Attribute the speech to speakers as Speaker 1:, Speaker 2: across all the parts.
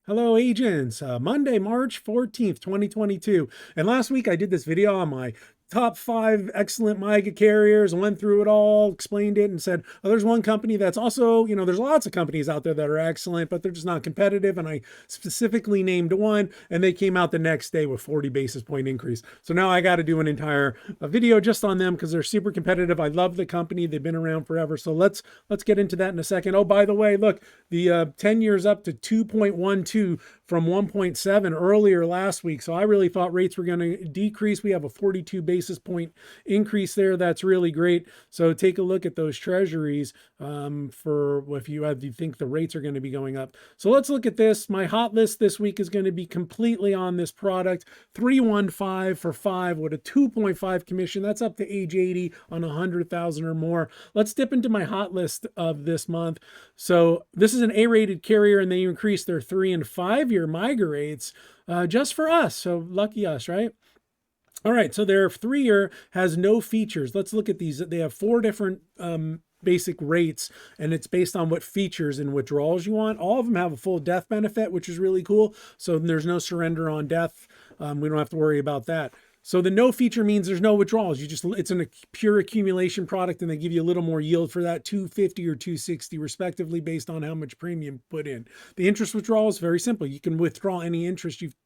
Speaker 1: Hello, agents. Monday, March 14th, 2022. And last week I did this video on my top 5 excellent MYGA carriers and went through it all, explained it, and said, oh, there's one company that's also, there's lots of companies out there that are excellent, but they're just not competitive. And I specifically named one, and they came out the next day with 40 basis point increase. So now I got to do an entire video just on them because they're super competitive. I love the company. They've been around forever. So let's get into that in a second. Oh, by the way, look, the 10 years up to 2.12 from 1.7 earlier last week. So I really thought rates were going to decrease. We have a 42 basis point increase there. That's really great. So take a look at those treasuries for if you think the rates are going to be going up. So let's look at this. My hot list this week is going to be completely on this product. 315 for 5 with a 2.5 commission. That's up to age 80 on 100,000 or more. Let's dip into my hot list of this month. So this is an A-rated carrier, and they increased their 3 and 5 year MYGA rates just for us. So lucky us, right? All right, so their 3-year has no features. Let's look at these. They have 4 different basic rates, and it's based on what features and withdrawals you want. All of them have a full death benefit, which is really cool. So there's no surrender on death. We don't have to worry about that. So the no feature means there's no withdrawals. It's a pure accumulation product, and they give you a little more yield for that, 250 or 260 respectively, based on how much premium put in. The interest withdrawal is very simple. You can withdraw any interest you've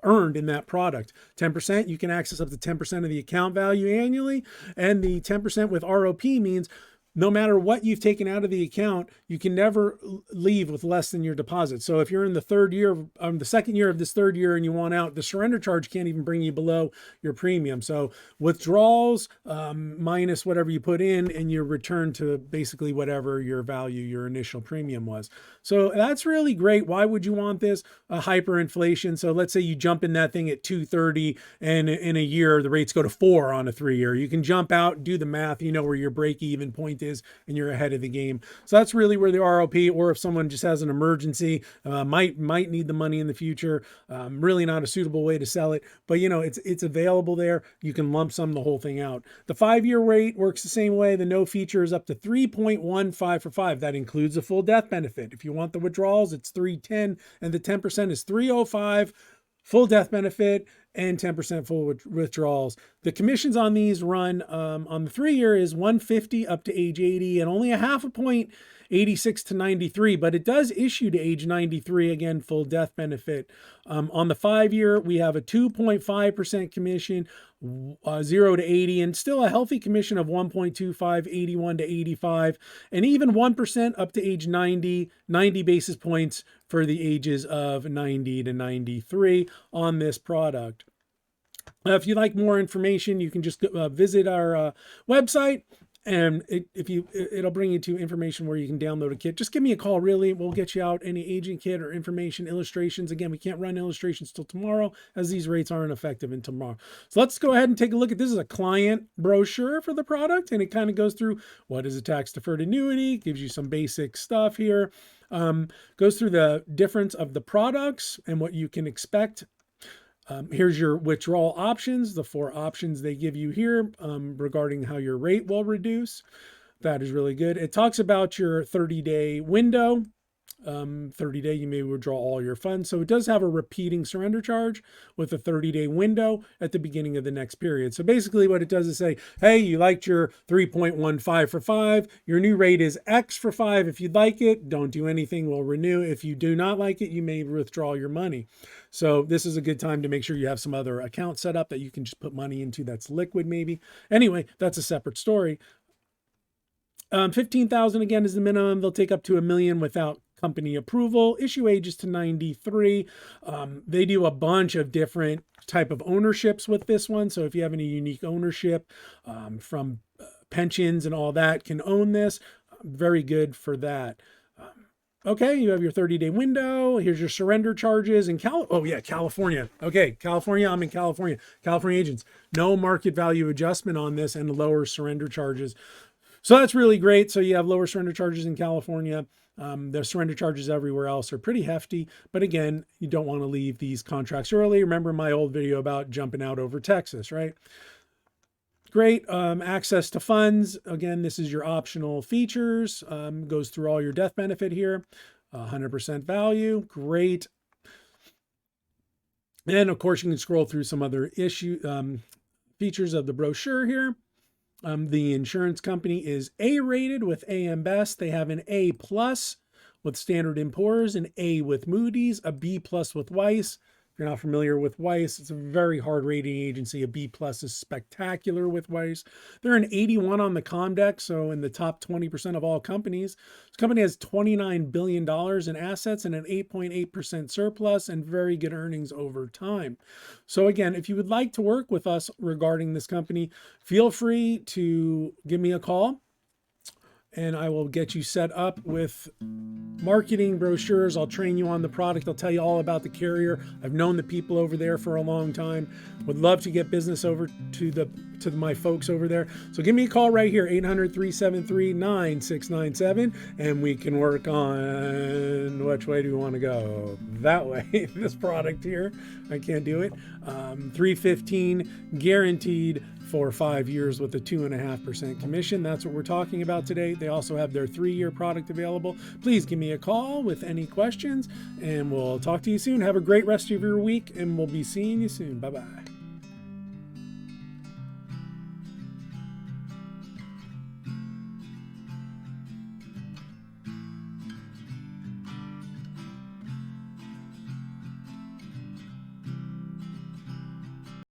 Speaker 1: earned in that product. 10%, you can access up to 10% of the account value annually, and the 10% with ROP means no matter what you've taken out of the account, you can never leave with less than your deposit. So if you're in the the second year of this 3rd year and you want out, the surrender charge can't even bring you below your premium. So withdrawals minus whatever you put in, and you return to basically whatever your value, your initial premium was. So that's really great. Why would you want this? Hyperinflation. So let's say you jump in that thing at 230, and in a year the rates go to 4 on a 3-year. You can jump out, do the math, you know where your break-even point is, and you're ahead of the game. So that's really where the ROP, or if someone just has an emergency, might need the money in the future, really not a suitable way to sell it, but it's available there. You can lump sum the whole thing out. The 5-year rate works the same way. The no feature is up to 3.15 for 5. That includes a full death benefit. If you want the withdrawals, it's 310, and the 10% is 305. Full death benefit and 10% full withdrawals. The commissions on these run on the 3-year is 150 up to age 80, and only a half a point, 86 to 93, but it does issue to age 93, again, full death benefit. On the 5-year, we have a 2.5% commission, 0 to 80, and still a healthy commission of 1.25, 81 to 85, and even 1% up to age 90, 90 basis points for the ages of 90 to 93 on this product. If you'd like more information, you can just visit our website, and it'll bring you to information where you can download a kit. Just give me a call, really. We'll get you out any agent kit or information, illustrations. Again, we can't run illustrations till tomorrow, as these rates aren't effective until tomorrow. So let's go ahead and take a look at this. Is a client brochure for the product, and it kind of goes through what is a tax-deferred annuity, gives you some basic stuff here, goes through the difference of the products and what you can expect. Here's your withdrawal options, the 4 options they give you here regarding how your rate will reduce. That is really good. It talks about your 30-day window. 30-day, you may withdraw all your funds. So it does have a repeating surrender charge with a 30-day window at the beginning of the next period. So basically what it does is say, hey, you liked your 3.15 for 5. Your new rate is X for 5. If you'd like it, don't do anything. We'll renew. If you do not like it, you may withdraw your money. So this is a good time to make sure you have some other account set up that you can just put money into that's liquid maybe. Anyway, that's a separate story. 15,000 again is the minimum. They'll take up to $1 million without company approval. Issue age is to 93. They do a bunch of different type of ownerships with this one. So if you have any unique ownership from pensions and all that, can own this. Very good for that. Okay, you have your 30-day window. Here's your surrender charges in California. Okay, California, I'm in California. California agents, no market value adjustment on this and lower surrender charges. So that's really great. So you have lower surrender charges in California. The surrender charges everywhere else are pretty hefty. But again, you don't want to leave these contracts early. Remember my old video about jumping out over Texas, right? Great. Access to funds. Again, this is your optional features. Goes through all your death benefit here. 100% value. Great. And of course, you can scroll through some other features of the brochure here. The insurance company is A rated with AM Best. They have an A plus with Standard & Poor's, an A with Moody's, a B plus with Weiss. If you're not familiar with Weiss, it's a very hard rating agency. A B plus is spectacular with Weiss. They're an 81 on the Comdex, so in the top 20% of all companies. This company has $29 billion in assets and an 8.8% surplus and very good earnings over time. So again, if you would like to work with us regarding this company, feel free to give me a call and I will get you set up with marketing brochures. I'll train you on the product. I'll tell you all about the carrier. I've known the people over there for a long time. Would love to get business over to my folks over there. So give me a call right here, 800-373-9697, and we can work on which way do we want to go. That way, this product here, I can't do it. 315 guaranteed for 5 years with a 2.5% commission. That's what we're talking about today. They also have their 3-year product available. Please give me a call with any questions and we'll talk to you soon. Have a great rest of your week and we'll be seeing you soon. Bye-bye.